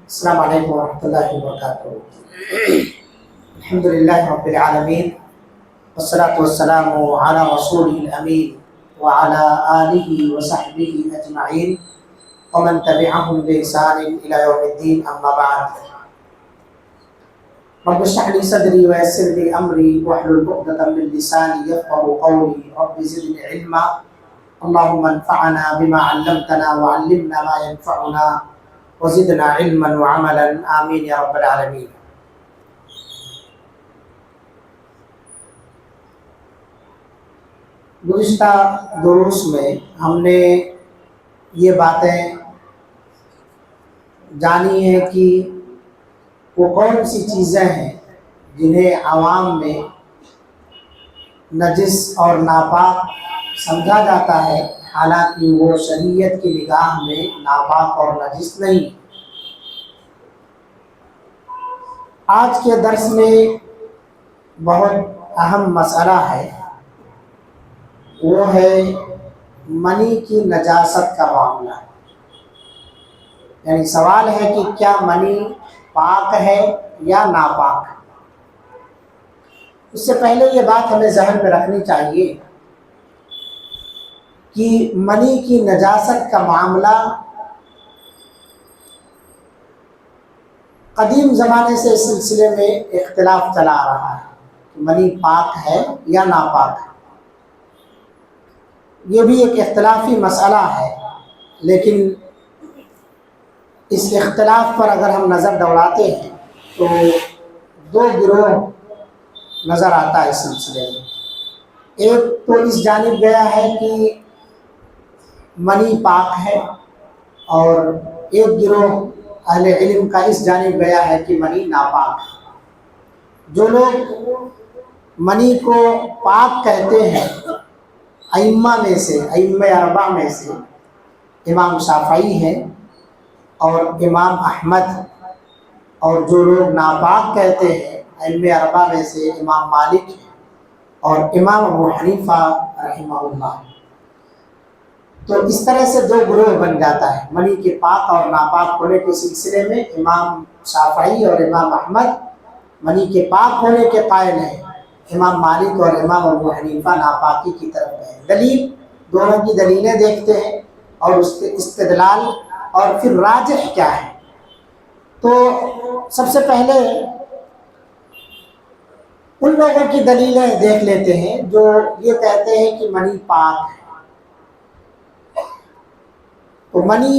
السلام علیکم ورحمۃ اللہ وبرکاتہ۔ الحمد للہ رب العالمین والصلاة والسلام علی رسول الامین وعلی آلہ وصحبہ اجمعین ومن تبعهم بإحسان إلى يوم الدین، اما بعد۔ رب اشرح لي صدری ويسر لي امری واحلل عقدۃ من لسانی یفقهوا قولی، رب زدنی علما، اللهم انفعنا بما علمتنا وعلمنا ما ينفعنا وزدنا علما وعملا، آمین یا رب العالمین۔ گزشتہ دروس میں ہم نے یہ باتیں جانی ہیں کہ وہ کون سی چیزیں ہیں جنہیں عوام میں نجس اور ناپاک سمجھا جاتا ہے، حالانکہ وہ شریعت کی نگاہ میں ناپاک اور نجس نہیں۔ آج کے درس میں بہت اہم مسئلہ ہے، وہ ہے منی کی نجاست کا معاملہ۔ یعنی سوال ہے کہ کیا منی پاک ہے یا ناپاک؟ اس سے پہلے یہ بات ہمیں ذہن میں رکھنی چاہیے کہ منی کی نجاست کا معاملہ قدیم زمانے سے اس سلسلے میں اختلاف چلا آ رہا ہے کہ منی پاک ہے یا ناپاک ہے۔ یہ بھی ایک اختلافی مسئلہ ہے، لیکن اس اختلاف پر اگر ہم نظر دوڑاتے ہیں تو دو گروہ نظر آتا ہے اس سلسلے میں۔ ایک تو اس جانب گیا ہے کہ منی پاک ہے، اور ایک گروہ اہل علم کا اس جانب گیا ہے کہ منی ناپاک ہے۔ جو لوگ منی کو پاک کہتے ہیں، ائمہ میں سے، ائمہ اربعہ میں سے امام شافعی ہیں اور امام احمد، اور جو لوگ ناپاک کہتے ہیں ائمہ اربعہ میں سے امام مالک ہیں اور امام ابو حنیفہ رحمہ اللہ۔ تو اس طرح سے دو گروہ بن جاتا ہے۔ منی کے پاک اور ناپاک ہونے کے سلسلے میں امام شافعی اور امام احمد منی کے پاک ہونے کے قائل ہیں، امام مالک اور امام ابو حنیفہ ناپاکی کی طرف گئے۔ دلیل، دونوں کی دلیلیں دیکھتے ہیں اور اس کے استدلال اور پھر راجح کیا ہے۔ تو سب سے پہلے ان لوگوں کی دلیلیں دیکھ لیتے ہیں جو یہ کہتے ہیں کہ منی پاک ہے۔ تو منی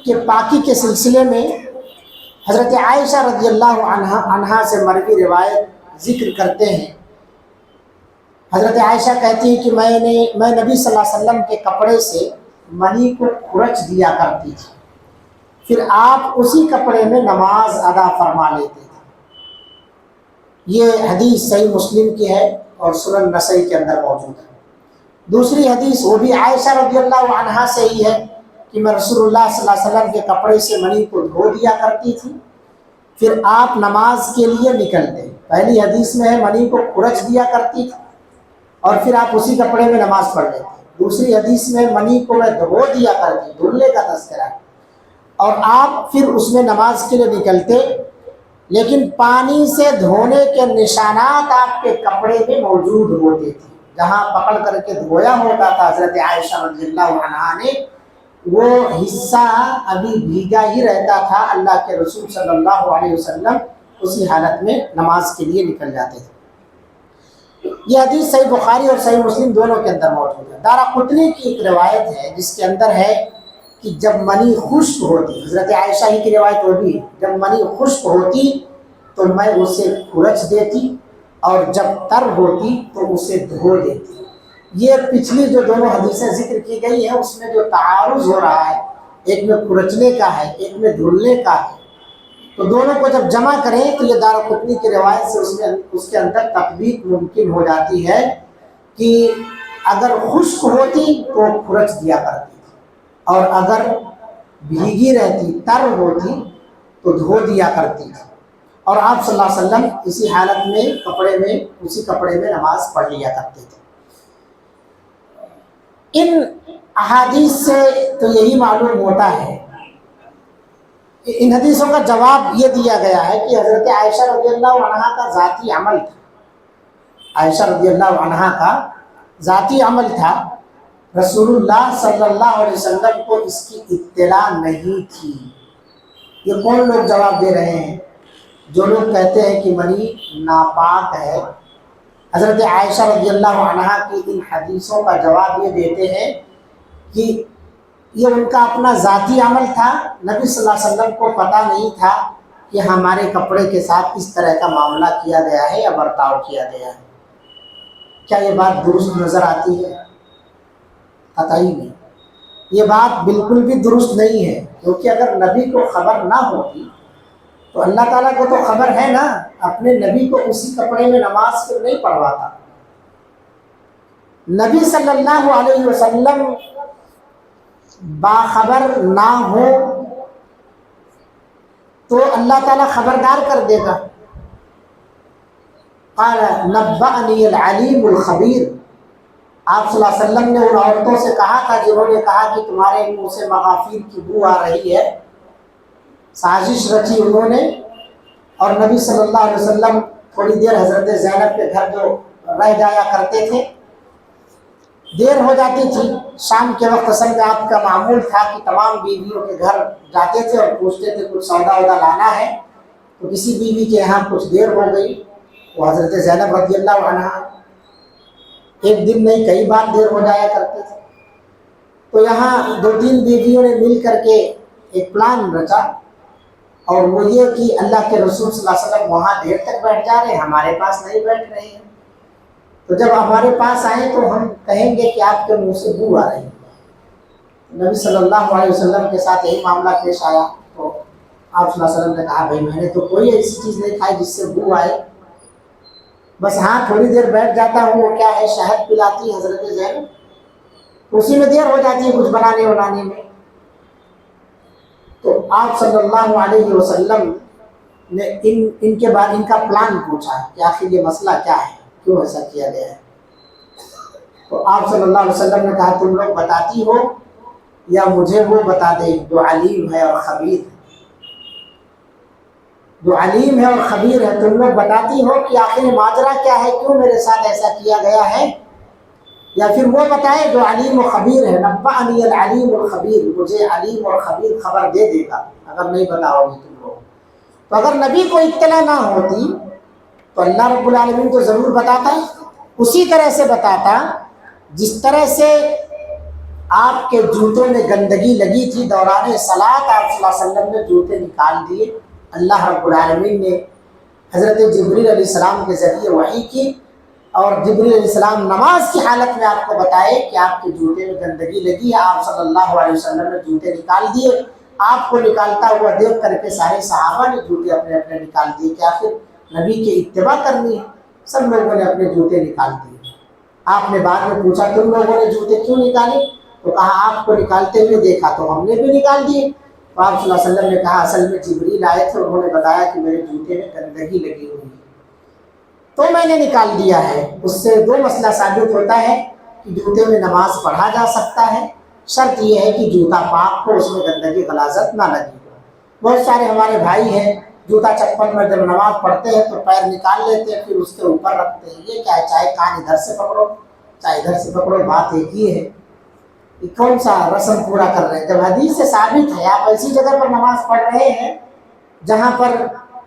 کے پاکی کے سلسلے میں حضرت عائشہ رضی اللہ عنہا سے مروی روایت ذکر کرتے ہیں۔ حضرت عائشہ کہتی ہیں کہ میں نبی صلی اللہ علیہ وسلم کے کپڑے سے منی کو کھرچ دیا کرتی تھی، پھر آپ اسی کپڑے میں نماز ادا فرما لیتے تھے۔ یہ حدیث صحیح مسلم کی ہے اور سنن نسائی کے اندر موجود ہے۔ دوسری حدیث وہ بھی عائشہ رضی اللہ عنہا سے ہی ہے کہ میں رسول اللہ صلی اللہ علیہ وسلم کے کپڑے سے منی کو دھو دیا کرتی تھی، پھر آپ نماز کے لیے نکلتے۔ پہلی حدیث میں ہے منی کو کھرچ دیا کرتی تھی اور پھر آپ اسی کپڑے میں نماز پڑھ لیتے۔ دوسری حدیث میں منی کو میں دھو دیا کرتی، دھلنے کا تذکرہ ہے، اور آپ پھر اس میں نماز کے لیے نکلتے، لیکن پانی سے دھونے کے نشانات آپ کے کپڑے میں موجود ہوتے تھے۔ جہاں پکڑ کر کے دھویا ہوتا تھا حضرت عائشہ رضی اللہ عنہا نے، وہ حصہ ابھی بھیگا ہی رہتا تھا۔ اللہ کے رسول صلی اللہ علیہ وسلم اسی حالت میں نماز کے لیے نکل جاتے تھے۔ یہ حدیث صحیح بخاری اور صحیح مسلم دونوں کے اندر موجود ہے۔ دارقطنی کی ایک روایت ہے جس کے اندر ہے کہ جب منی خشک ہوتی، حضرت عائشہ ہی کی روایت ہوتی، جب منی خشک ہوتی تو میں اسے کھرچ دیتی، اور جب تر ہوتی تو اسے دھو دیتی۔ یہ پچھلی جو دونوں حدیثیں ذکر کی گئی ہیں اس میں جو تعارض ہو رہا ہے، ایک میں کھرچنے کا ہے، ایک میں دھلنے کا ہے، تو دونوں کو جب جمع کریں تو یہ دارقطنی کی روایت سے اس کے اندر تطبیق ممکن ہو جاتی ہے کہ اگر خشک ہوتی تو کھرچ دیا کرتی تھی، اور اگر بھیگی رہتی، تر ہوتی تو دھو دیا کرتی تھی، اور آپ صلی اللہ علیہ وسلم اسی حالت میں اسی کپڑے میں نماز پڑھ لیا کرتے تھے۔ ان احادیث سے تو یہی معلوم ہوتا ہے ان حدیثوں کا جواب یہ دیا گیا ہے کہ حضرت عائشہ رضی اللہ عنہا کا ذاتی عمل تھا، عائشہ رضی اللہ عنہا کا ذاتی عمل تھا، رسول اللہ صلی اللہ علیہ وسلم کو اس کی اطلاع نہیں تھی۔ یہ کون لوگ جواب دے رہے ہیں؟ جو لوگ کہتے ہیں کہ منی ناپاک ہے، حضرت عائشہ رضی اللہ عنہا کی ان حدیثوں کا جواب یہ دیتے ہیں کہ یہ ان کا اپنا ذاتی عمل تھا، نبی صلی اللہ علیہ وسلم کو پتہ نہیں تھا کہ ہمارے کپڑے کے ساتھ اس طرح کا معاملہ کیا گیا ہے یا برتاؤ کیا گیا ہے۔ کیا یہ بات درست نظر آتی ہے؟ قطعی نہیں، یہ بات بالکل بھی درست نہیں ہے، کیونکہ اگر نبی کو خبر نہ ہوتی تو اللہ تعالیٰ کو تو خبر ہے نا، اپنے نبی کو اسی کپڑے میں نماز پھر نہیں پڑھواتا۔ نبی صلی اللہ علیہ وسلم باخبر نہ ہو تو اللہ تعالیٰ خبردار کر دے گا۔ قال نبأنی العلیم الخبیر، آپ صلی اللہ علیہ وسلم نے ان عورتوں سے کہا تھا جنہوں نے کہا کہ تمہارے منہ سے مغافیر کی بو آ رہی ہے، سازش رچی انہوں نے، اور نبی صلی اللہ علیہ وسلم تھوڑی دیر حضرت زینب کے گھر جو رہ جایا کرتے تھے، دیر ہو جاتی تھی شام کے وقت، اصل میں آپ کا معمول تھا کہ تمام بیویوں کے گھر جاتے تھے اور پوچھتے تھے کچھ سودا وودا لانا ہے، تو کسی بیوی کے یہاں کچھ دیر ہو گئی، وہ حضرت زینب رضی اللہ عنہ ایک دن نہیں کئی بار دیر ہو جایا کرتے تھے، تو یہاں دو تین بیویوں نے مل کر کے ایک پلان رچا، اور وہ یہ کہ اللہ کے رسول صلی اللہ علیہ وسلم وہاں دیر تک بیٹھ جا رہے ہیں، ہمارے پاس نہیں بیٹھ رہے ہیں، تو جب ہمارے پاس آئیں تو ہم کہیں گے کہ آپ کے منہ سے بو آ رہی ہے۔ نبی صلی اللہ علیہ وسلم کے ساتھ یہی معاملہ پیش آیا، تو آپ صلی اللہ علیہ وسلم نے کہا بھائی میں نے تو کوئی ایسی چیز نہیں کھائی جس سے بو آئے، بس ہاں تھوڑی دیر بیٹھ جاتا ہوں، وہ کیا ہے شہد پلاتی حضرت زینب، اسی میں دیر ہو جاتی ہے کچھ بنانے بنانے میں۔ تو آپ صلی اللہ علیہ وسلم نے ان کے بعد ان کا پلان پوچھا کہ آخر یہ مسئلہ کیا ہے، کیوں ایسا کیا گیا ہے؟ تو آپ صلی اللہ علیہ وسلم نے کہا تم لوگ بتاتی ہو یا مجھے وہ بتا دے جو علیم ہے اور خبیر ہے، جو علیم ہے اور خبیر ہے، تم لوگ بتاتی ہو کہ آخر ماجرا کیا ہے، کیوں میرے ساتھ ایسا کیا گیا ہے، یا پھر وہ بتائے جو علیم و خبیر ہے، نبأنی العلیم الخبیر، مجھے علیم اور خبیر خبر دے دے گا اگر نہیں بتاؤ گی تم لوگ۔ تو اگر نبی کو اطلاع نہ ہوتی تو اللہ رب العالمین تو ضرور بتاتا ہے، اسی طرح سے بتاتا جس طرح سے آپ کے جوتوں میں گندگی لگی تھی دوران صلاۃ، آپ صلی اللہ علیہ وسلم نے جوتے نکال دیے، اللہ رب العالمین نے حضرت جبریل علیہ السلام کے ذریعے وحی کی، اور جبریل علیہ السلام نماز کی حالت میں آپ کو بتائے کہ آپ کے جوتے میں گندگی لگی ہے، آپ صلی اللہ علیہ وسلم نے جوتے نکال دیے، آپ کو نکالتا ہوا دیکھ کر کے سارے صحابہ نے جوتے اپنے اپنے نکال دیے کہ آخر نبی کی اتباع کرنی ہے، سب لوگوں نے اپنے جوتے نکال دیے۔ آپ نے بعد میں پوچھا تم لوگوں نے جوتے کیوں نکالے، تو کہا آپ کو نکالتے ہوئے دیکھا تو ہم نے بھی نکال دیے۔ تو آپ صلی اللہ علیہ وسلم نے کہا اصل میں جبریل آئے تھے، انہوں نے بتایا کہ میرے جوتے میں گندگی لگی ہوئی ہے تو میں نے نکال دیا ہے۔ اس سے دو مسئلہ ثابت ہوتا ہے کہ جوتے میں نماز پڑھا جا سکتا ہے، شرط یہ ہے کہ جوتا پاک ہو، اس میں گندگی غلاظت نہ لگی ہو۔ بہت سارے ہمارے بھائی ہیں جوتا چپل میں جب نماز پڑھتے ہیں تو پیر نکال لیتے ہیں پھر اس کے اوپر رکھتے ہیں، یہ کیا ہے؟ چاہے کان ادھر سے پکڑو چاہے ادھر سے پکڑو، بات ایک ہی ہے، یہ کون سا رسم پورا کر رہے ہیں؟ جب حدیث سے ثابت ہے آپ ایسی جگہ پر نماز پڑھ رہے ہیں جہاں پر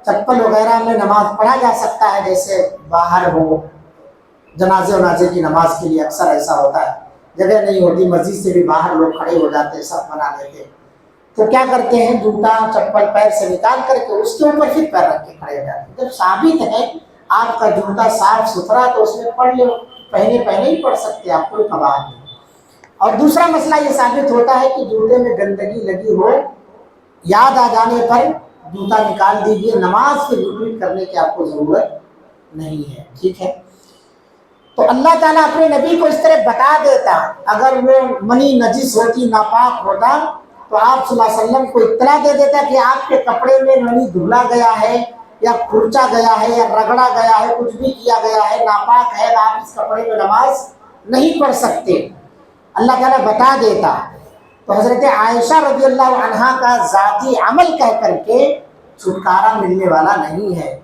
چپل وغیرہ میں نماز پڑھا جا سکتا ہے، جیسے باہر ہو جنازے ونازے کی نماز کے لیے اکثر ایسا ہوتا ہے، جگہ نہیں ہوتی مسجد سے بھی باہر لوگ کھڑے ہو جاتے ہیں، سب بنا لیتے ہیں، تو کیا کرتے ہیں جوتا چپل پیر سے نکال کر کے اس کے اوپر پھر پیر رکھ کے کھڑے ہو جاتے ہیں۔ جب ثابت ہے آپ کا جوتا صاف ستھرا تو اس میں پڑھ لو، پہنے ہی پڑھ سکتے، آپ کوئی قباحت نہیں۔ اور دوسرا مسئلہ یہ ثابت ہوتا ہے کہ جوتے میں گندگی لگی ہو، یاد آ جانے پر جوتا نکال دیجیے، نماز کے ریپیٹ کرنے کی آپ کو ضرورت نہیں ہے، ٹھیک ہے؟ تو اللہ تعالیٰ اپنے نبی کو اس طرح بتا دیتا، اگر وہ منی نجس ہوتی ناپاک ہوتا تو آپ صلی اللہ علیہ وسلم کو اطلاع دے دیتا کہ آپ کے کپڑے میں منی دھلا گیا ہے یا کھرچا گیا ہے یا رگڑا گیا ہے، کچھ بھی کیا گیا ہے، ناپاک ہے، آپ اس کپڑے میں نماز نہیں پڑھ سکتے، اللہ تعالیٰ بتا دیتا۔ تو حضرت عائشہ رضی اللہ عنہا کا ذاتی عمل کہہ کر کے چھٹکارا ملنے والا نہیں ہے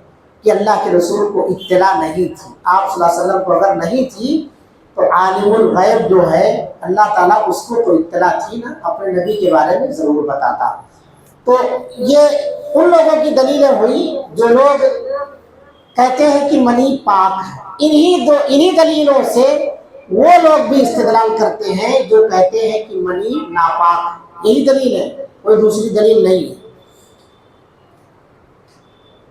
کہ اللہ کے رسول کو اطلاع نہیں تھی. آپ صلی اللہ علیہ وسلم کو اگر نہیں تھی تو عالم الغیب جو ہے اللہ تعالیٰ اس کو تو اطلاع تھی نا، اپنے نبی کے بارے میں ضرور بتاتا. تو یہ ان لوگوں کی دلیلیں ہوئی جو لوگ کہتے ہیں کہ منی پاک ہے. انہی دلیلوں سے وہ لوگ بھی استدلال کرتے ہیں جو کہتے ہیں کہ منی ناپاک ہے. یہی دلیل ہے، کوئی دوسری دلیل نہیں ہے.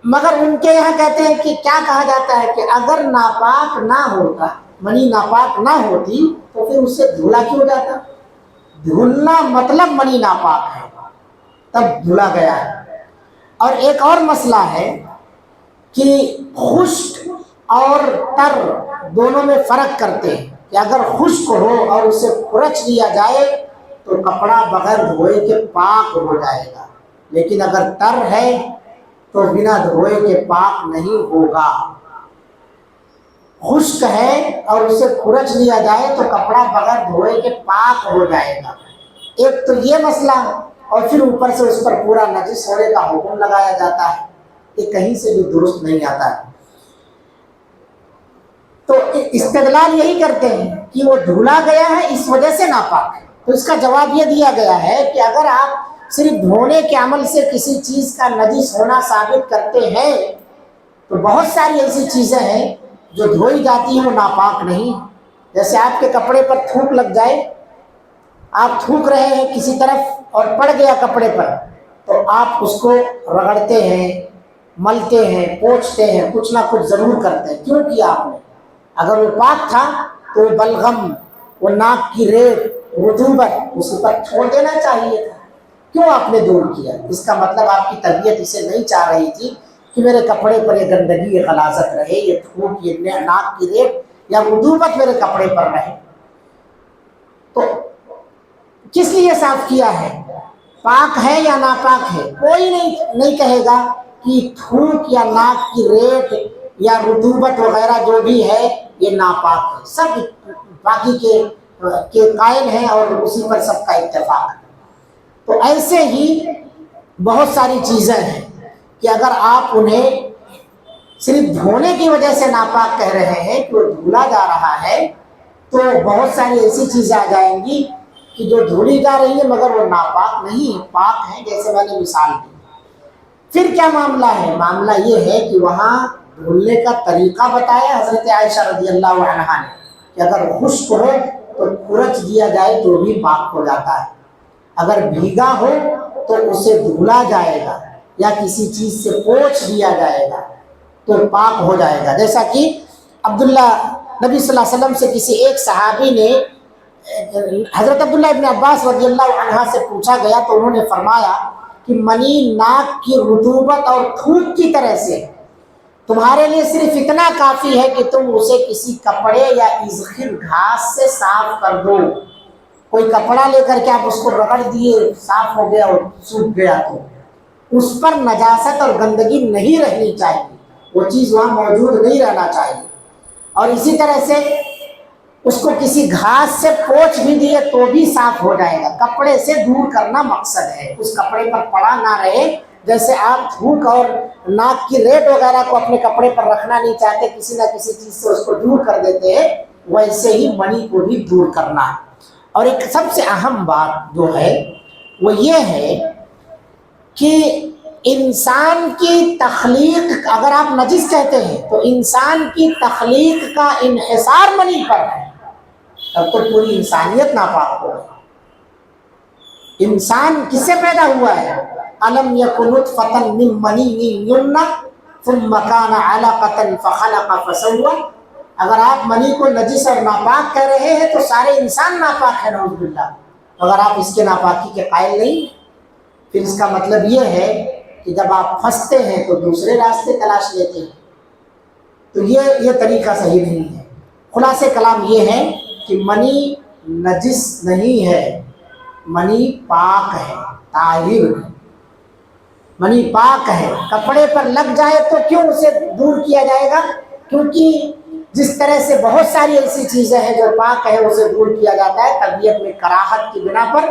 مگر ان کے یہاں کہتے ہیں کہ کیا کہا جاتا ہے کہ اگر ناپاک نہ ہوتا، منی ناپاک نہ ہوتی تو پھر اس سے دھلا کیوں جاتا؟ دھلنا مطلب منی ناپاک ہے، تب دھلا گیا ہے. اور ایک اور مسئلہ ہے کہ خشک اور تر دونوں میں فرق کرتے ہیں کہ اگر خشک ہو اور اسے کھرچ لیا جائے تو کپڑا بغیر دھوئے کے پاک ہو جائے گا، لیکن اگر تر ہے تو بنا دھوئے کے پاک نہیں ہوگا. خشک ہے اور اسے کھرچ لیا جائے تو کپڑا بغیر دھوئے کے پاک ہو جائے گا. ایک تو یہ مسئلہ، اور پھر اوپر سے اس پر پورا نجس ہونے کا حکم لگایا جاتا ہے. یہ کہیں سے بھی درست نہیں آتا ہے. تو استدلال یہی کرتے ہیں کہ وہ دھلا گیا ہے اس وجہ سے ناپاک ہے. تو اس کا جواب یہ دیا گیا ہے کہ اگر آپ صرف دھونے کے عمل سے کسی چیز کا نجس ہونا ثابت کرتے ہیں تو بہت ساری ایسی چیزیں ہیں جو دھوئی جاتی ہیں وہ ناپاک نہیں. جیسے آپ کے کپڑے پر تھوک لگ جائے، آپ تھوک رہے ہیں کسی طرف اور پڑ گیا کپڑے پر، تو آپ اس کو رگڑتے ہیں، ملتے ہیں، پوچھتے ہیں، کچھ نہ کچھ ضرور کرتے ہیں. کیوں کیا آپ نے؟ اگر وہ پاک تھا تو وہ بلغم، وہ ناک کی ریت، رطوبت اس پر چھوڑ دینا چاہیے تھا. کیوں آپ نے دور کیا؟ اس کا مطلب آپ کی طبیعت اسے نہیں چاہ رہی تھی کہ میرے کپڑے پر یہ گندگی، یہ غلاظت رہے، یہ تھوک، یہ ناک کی ریت یا رطوبت میرے کپڑے پر رہے. تو کس لیے صاف کیا ہے؟ پاک ہے یا ناپاک ہے؟ کوئی نہیں کہے گا کہ تھوک یا ناک کی ریت یا رطوبت وغیرہ جو بھی ہے یہ ناپاک ہے. سب باقی کے قائل ہیں اور اسی پر سب کا اتفاق ہے. تو ایسے ہی بہت ساری چیزیں ہیں کہ اگر آپ انہیں صرف دھونے کی وجہ سے ناپاک کہہ رہے ہیں کہ وہ دھولا جا رہا ہے، تو بہت ساری ایسی چیزیں آ جائیں گی کہ جو دھولی جا رہی ہے مگر وہ ناپاک نہیں، پاک ہیں، جیسے میں نے مثال دی. پھر کیا معاملہ ہے؟ معاملہ یہ ہے کہ وہاں دھلنے کا طریقہ بتایا حضرت عائشہ رضی اللہ عنہا نے کہ اگر خشک ہو تو کھرچ دیا جائے تو بھی پاک ہو جاتا ہے، اگر بھیگا ہو تو اسے دھلا جائے گا یا کسی چیز سے پوچھ دیا جائے گا تو پاک ہو جائے گا. جیسا کہ عبداللہ نبی صلی اللہ علیہ وسلم سے کسی ایک صحابی نے، حضرت عبداللہ ابن عباس رضی اللہ عنہ سے پوچھا گیا تو انہوں نے فرمایا کہ منی ناک کی رطوبت اور تھوک کی طرح سے تمہارے لیے صرف اتنا کافی ہے کہ تم اسے کسی کپڑے یا اذخر گھاس سے صاف کر دو. کوئی کپڑا لے کر کے آپ اس کو رگڑ دیے، صاف ہو گیا اور سوکھ گیا، تو اس پر نجاست اور گندگی نہیں رہنی چاہیے، وہ چیز وہاں موجود نہیں رہنا چاہیے. اور اسی طرح سے اس کو کسی گھاس سے پوچھ بھی دیے تو بھی صاف ہو جائے گا. کپڑے سے دور کرنا مقصد ہے، اس کپڑے پر پڑا نہ رہے. جیسے آپ تھوک اور ناک کی ریت وغیرہ کو اپنے کپڑے پر رکھنا نہیں چاہتے، کسی نہ کسی چیز سے اس کو دور کر دیتے ہیں، ویسے ہی منی کو بھی دور کرنا ہے. اور ایک سب سے اہم بات جو ہے وہ یہ ہے کہ انسان کی تخلیق، اگر آپ نجس کہتے ہیں تو انسان کی تخلیق کا انحصار منی پر ہے، تب تو پوری انسانیت ناپاک ہو. انسان کس سے پیدا ہوا ہے؟ الم یکن نطفۃ من منی یمنی ثم کان علقۃ فخلق فسوی. اگر آپ منی کو نجس اور ناپاک کہہ رہے ہیں تو سارے انسان ناپاک ہے، نعوذ باللہ. اگر آپ اس کے ناپاکی کے قائل نہیں، پھر اس کا مطلب یہ ہے کہ جب آپ پھنستے ہیں تو دوسرے راستے تلاش لیتے ہیں. تو یہ طریقہ صحیح نہیں ہے. خلاصے کلام یہ ہے کہ منی نجس نہیں ہے، منی پاک ہے، طاہر ہے. منی پاک ہے. کپڑے پر لگ جائے تو کیوں اسے دور کیا جائے گا؟ کیونکہ جس طرح سے بہت ساری ایسی چیزیں ہیں جو پاک ہے اسے دور کیا جاتا ہے طبیعت میں کراہت کی بنا پر،